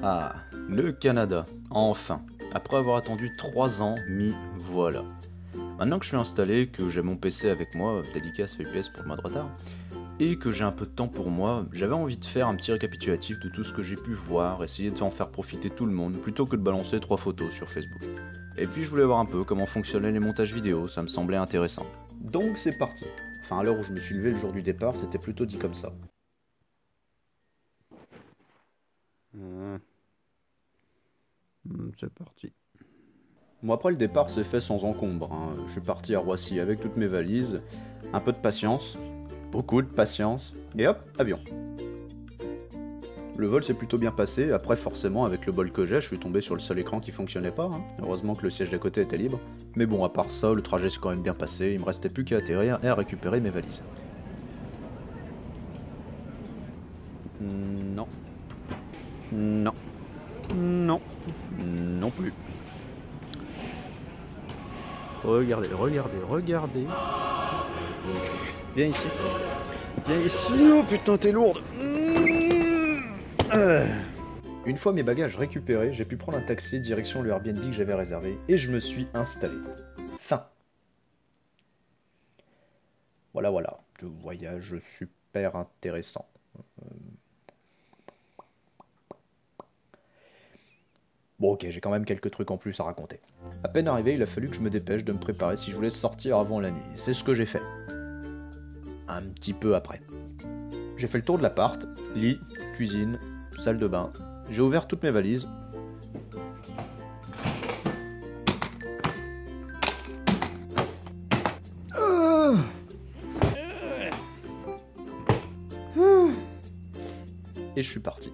Ah, le Canada, enfin. Après avoir attendu 3 ans, m'y voilà. Maintenant que je suis installé, que j'ai mon PC avec moi, dédicace FPS pour le mois de retard, et que j'ai un peu de temps pour moi, j'avais envie de faire un petit récapitulatif de tout ce que j'ai pu voir, essayer de en faire profiter tout le monde, plutôt que de balancer 3 photos sur Facebook. Et puis je voulais voir un peu comment fonctionnaient les montages vidéo, ça me semblait intéressant. Donc c'est parti. Enfin, à l'heure où je me suis levé le jour du départ, c'était plutôt dit comme ça. C'est parti. Bon, après le départ s'est fait sans encombre, hein. Je suis parti à Roissy avec toutes mes valises, un peu de patience, beaucoup de patience, et hop, avion. Le vol s'est plutôt bien passé, après forcément avec le bol que j'ai, je suis tombé sur le seul écran qui fonctionnait pas, hein. Heureusement que le siège d'à côté était libre, mais bon, à part ça, le trajet s'est quand même bien passé, il me restait plus qu'à atterrir et à récupérer mes valises. Non. Non. Non. Non plus. Regardez, regardez, regardez. Viens ici. Viens ici. Oh putain, t'es lourde. Une fois mes bagages récupérés, j'ai pu prendre un taxi direction le Airbnb que j'avais réservé et je me suis installé. Fin. Voilà, voilà. De voyage super intéressant. Bon ok, j'ai quand même quelques trucs en plus à raconter. À peine arrivé, il a fallu que je me dépêche de me préparer si je voulais sortir avant la nuit. C'est ce que j'ai fait. Un petit peu après. J'ai fait le tour de l'appart, lit, cuisine, salle de bain. J'ai ouvert toutes mes valises. Et je suis parti.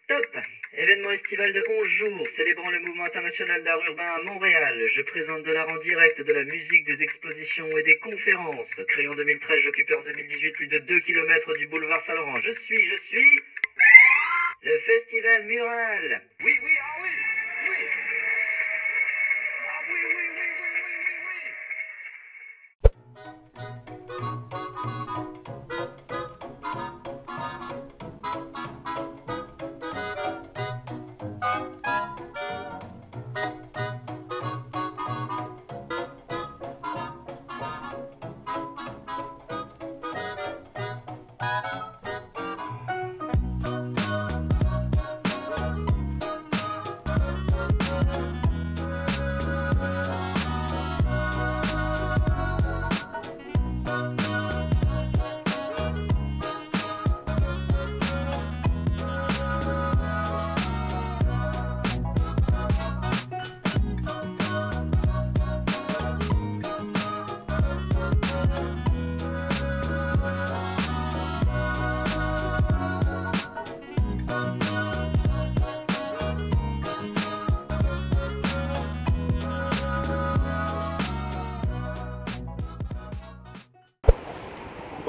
Top! Événement estival de 11 jours, célébrant le mouvement international d'art urbain à Montréal. Je présente de l'art en direct, de la musique, des expositions et des conférences. Créé en 2013, j'occupe en 2018 plus de 2 km du boulevard Saint-Laurent. Je suis le Festival Mural. Oui, oui, ah oui, oui. Ah oui, oui, oui, oui, oui, oui, oui.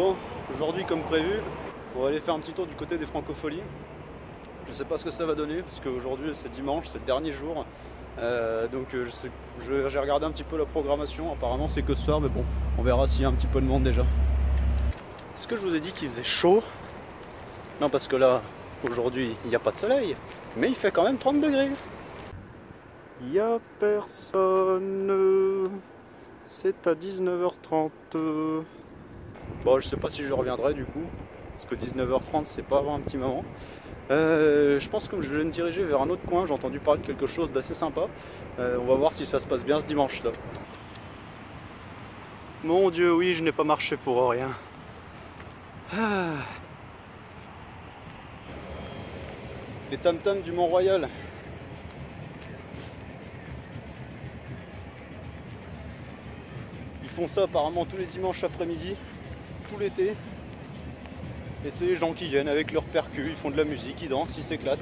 Bon, aujourd'hui comme prévu, on va aller faire un petit tour du côté des Francopholies. Je sais pas ce que ça va donner parce qu'aujourd'hui c'est dimanche, c'est le dernier jour. J'ai regardé un petit peu la programmation, apparemment c'est que ce soir, mais bon, on verra s'il y a un petit peu de monde déjà. Est-ce que je vous ai dit qu'il faisait chaud? Non, parce que là, aujourd'hui, il n'y a pas de soleil, mais il fait quand même 30 degrés. Il n'y a personne, c'est à 19h30. Bon, je sais pas si je reviendrai du coup, parce que 19h30 c'est pas avant un petit moment. Je pense que je vais me diriger vers un autre coin, j'ai entendu parler de quelque chose d'assez sympa. On va voir si ça se passe bien ce dimanche là. Mon Dieu, oui, je n'ai pas marché pour rien. Les tam-tams du Mont-Royal. Ils font ça apparemment tous les dimanches après-midi, tout l'été. Et c'est les gens qui viennent avec leurs percus, ils font de la musique, ils dansent, ils s'éclatent.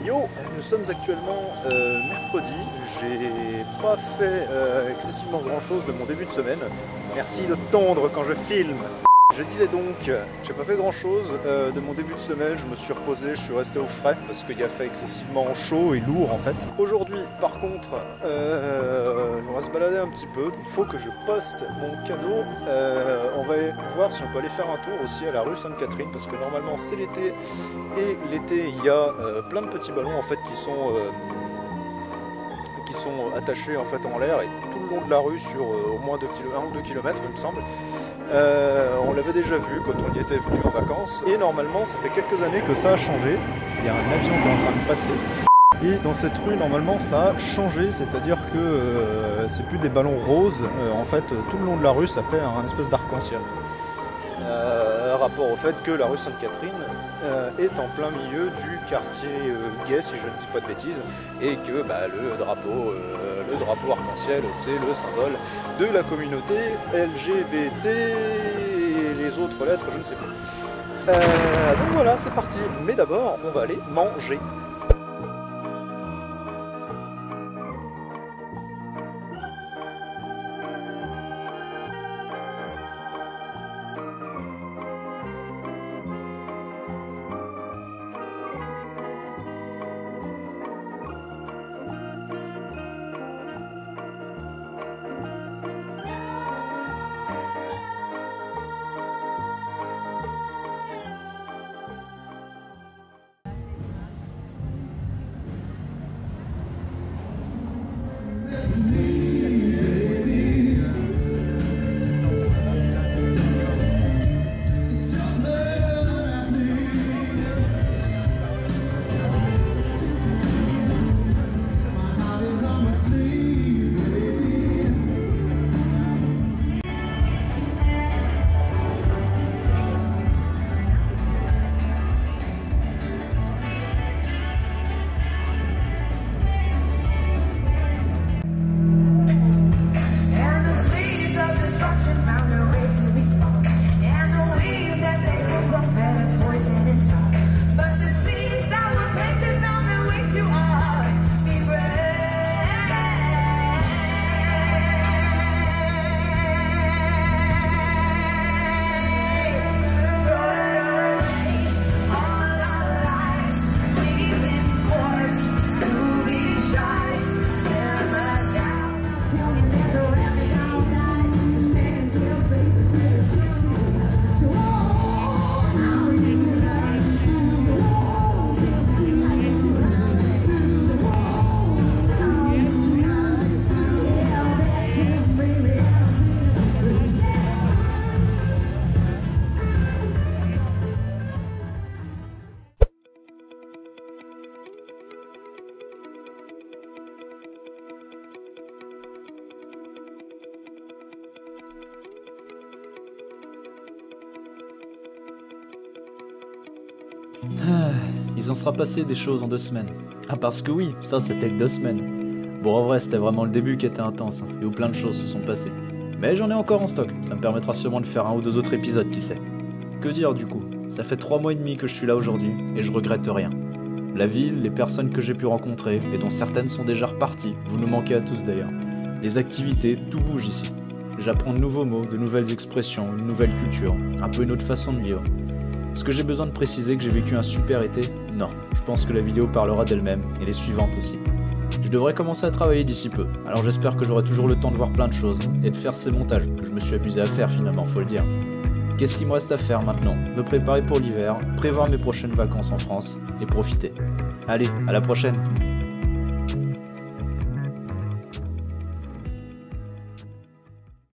Yo, nous sommes actuellement mercredi, j'ai pas fait excessivement grand chose de mon début de semaine. Merci de tondre quand je filme. Je disais donc, j'ai pas fait grand chose de mon début de semaine, je me suis reposé, je suis resté au frais parce qu'il a fait excessivement chaud et lourd en fait. Aujourd'hui par contre, on va se balader un petit peu, il faut que je poste mon cadeau, on va voir si on peut aller faire un tour aussi à la rue Sainte-Catherine parce que normalement c'est l'été et l'été il y a plein de petits ballons en fait qui sont attachés en fait en l'air et tout le long de la rue sur au moins 1 ou 2 km il me semble. On l'avait déjà vu quand on y était venu en vacances et normalement ça fait quelques années que ça a changé. Il y a un avion qui est en train de passer et dans cette rue normalement ça a changé, c'est-à-dire que c'est plus des ballons roses, en fait tout le long de la rue ça fait un espèce d'arc-en-ciel. Rapport au fait que la rue Sainte-Catherine est en plein milieu du quartier gay si je ne dis pas de bêtises et que le drapeau arc-en-ciel c'est le symbole de la communauté LGBT et les autres lettres je ne sais plus. Donc voilà c'est parti, mais d'abord on va aller manger. Il en sera passé des choses en 2 semaines. Ah parce que oui, ça c'était que 2 semaines. Bon en vrai c'était vraiment le début qui était intense, hein, et où plein de choses se sont passées. Mais j'en ai encore en stock, ça me permettra sûrement de faire 1 ou 2 autres épisodes, qui sait. Que dire du coup? Ça fait 3 mois et demi que je suis là aujourd'hui, et je regrette rien. La ville, les personnes que j'ai pu rencontrer, et dont certaines sont déjà reparties, vous nous manquez à tous d'ailleurs. Les activités, tout bouge ici. J'apprends de nouveaux mots, de nouvelles expressions, une nouvelle culture, un peu une autre façon de vivre. Est-ce que j'ai besoin de préciser que j'ai vécu un super été? Non, je pense que la vidéo parlera d'elle-même, et les suivantes aussi. Je devrais commencer à travailler d'ici peu, alors j'espère que j'aurai toujours le temps de voir plein de choses, et de faire ces montages, que je me suis amusé à faire finalement, faut le dire. Qu'est-ce qu'il me reste à faire maintenant? Me préparer pour l'hiver, prévoir mes prochaines vacances en France, et profiter. Allez, à la prochaine!